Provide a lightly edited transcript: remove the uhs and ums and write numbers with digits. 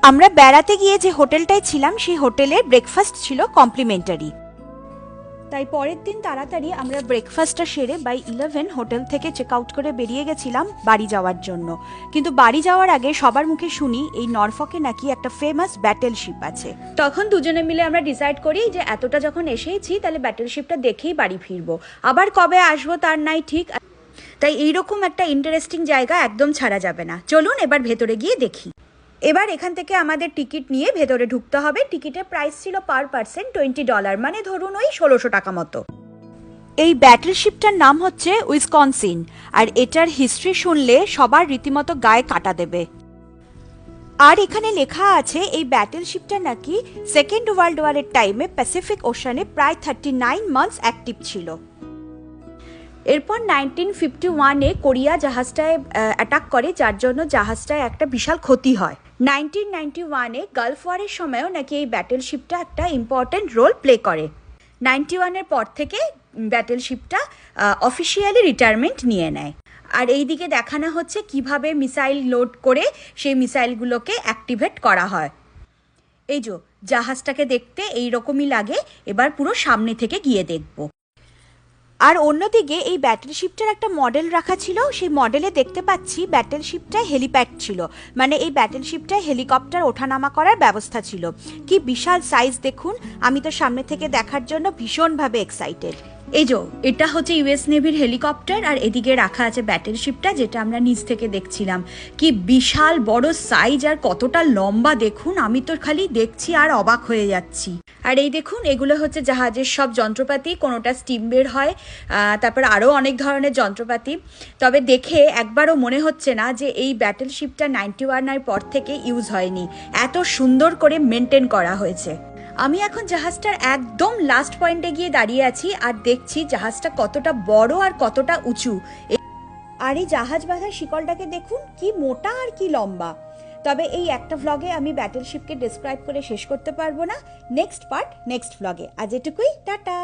আমরা বেড়াতে গিয়ে যে হোটেলটায় ছিলাম সেই হোটেলের ব্রেকফাস্ট ছিল কমপ্লিমেন্টারি, তাই পরের দিন তাড়াতাড়ি আমরা ব্রেকফাস্টটা সেরে বাই 11 হোটেল থেকে চেক আউট করে বেরিয়ে গেছিলাম বাড়ি যাওয়ার জন্য। কিন্তু বাড়ি যাওয়ার আগে সবার মুখে শুনি এই নরফকে নাকি একটা ফেমাস ব্যাটেল শিপ আছে। তখন দুজনে মিলে আমরা ডিসাইড করি যে এতটা যখন এসেইছি তাহলে ব্যাটেল শিপটা দেখেই বাড়ি ফিরবো, আবার কবে আসবো তার নাই ঠিক, তাই এইরকম একটা ইন্টারেস্টিং জায়গা একদম ছাড়া যাবে না। চলুন এবার ভেতরে গিয়ে দেখি। এবার এখান থেকে আমাদের টিকিট নিয়ে ভেতরে ঢুকতে হবে। টিকিটের প্রাইস ছিল পার পার্সন $20, মানে ধরুন ওই 1600 টাকা মতো। এই ব্যাটেল শিপটার নাম হচ্ছে উইসকনসিন, আর এটার হিস্ট্রি শুনলে সবার রীতিমতো গায়ে কাটা দেবে। আর এখানে লেখা আছে এই ব্যাটেল শিপটা নাকি সেকেন্ড ওয়ার্ল্ড ওয়ারের টাইমে প্যাসিফিক ওশানে প্রায় 39 মান্থস অ্যাক্টিভ ছিল। এরপর 1951-এ কোরিয়া জাহাজটায় অ্যাটাক করে, যার জন্য জাহাজটায় একটা বিশাল ক্ষতি হয়। 1991-এ গালফ ওয়ারের সময়ও নাকি এই ব্যাটেল শিপটা একটা ইম্পর্টেন্ট রোল প্লে করে। 91-এর পর থেকে ব্যাটেল শিপটা অফিসিয়ালি রিটায়ারমেন্ট নিয়ে নেয়। আর এই দিকে দেখানো হচ্ছে কিভাবে মিসাইল লোড করে সেই মিসাইলগুলোকে অ্যাক্টিভেট করা হয়। এই যে জাহাজটাকে দেখতে এই রকমই লাগে, এবার পুরো সামনে থেকে গিয়ে দেখবো। আর অন্যদিকে এই ব্যাটেল শিপটার একটা মডেল রাখা ছিল, সেই মডেলে দেখতে পাচ্ছি ব্যাটেল শিপটায় হেলিপ্যাড ছিল, মানে এই ব্যাটেল শিপটায় হেলিকপ্টার ওঠানামা করার ব্যবস্থা ছিল। কি বিশাল সাইজ দেখুন, আমি তো সামনে থেকে দেখার জন্য ভীষণভাবে এক্সাইটেড। এই যে এটা হচ্ছে ইউএস নেভির হেলিকপ্টার, আর এদিকে রাখা আছে ব্যাটেল শিপটা যেটা আমরা নিচ থেকে দেখছিলাম। কি বিশাল বড় সাইজ আর কতটা লম্বা দেখুন, আমি তো খালি দেখছি আর অবাক হয়ে যাচ্ছি। আর এই দেখুন এগুলো হচ্ছে জাহাজের সব যন্ত্রপাতি, কোনোটা স্টিম বের হয়, তারপর আরও অনেক ধরনের যন্ত্রপাতি। তবে দেখে একবারও মনে হচ্ছে না যে এই ব্যাটেল শিপটা 91-এর পর থেকে ইউজ হয়নি, এত সুন্দর করে মেনটেন করা হয়েছে। আমি এখন জাহাজটার একদম লাস্ট পয়েন্টে গিয়ে দাঁড়িয়ে আছি আর দেখছি জাহাজটা কতটা বড় আর কতটা উঁচু। আর এই জাহাজ বাঁধার শিকলটাকে দেখুন কি মোটা আর কি লম্বা। তবে এই একটা ভ্লগে আমি ব্যাটেল শিপকে ডেসক্রাইব করে শেষ করতে পারবো না, নেক্সট পার্ট নেক্সট ভ্লগে। আজ এটুকুই, টাটা।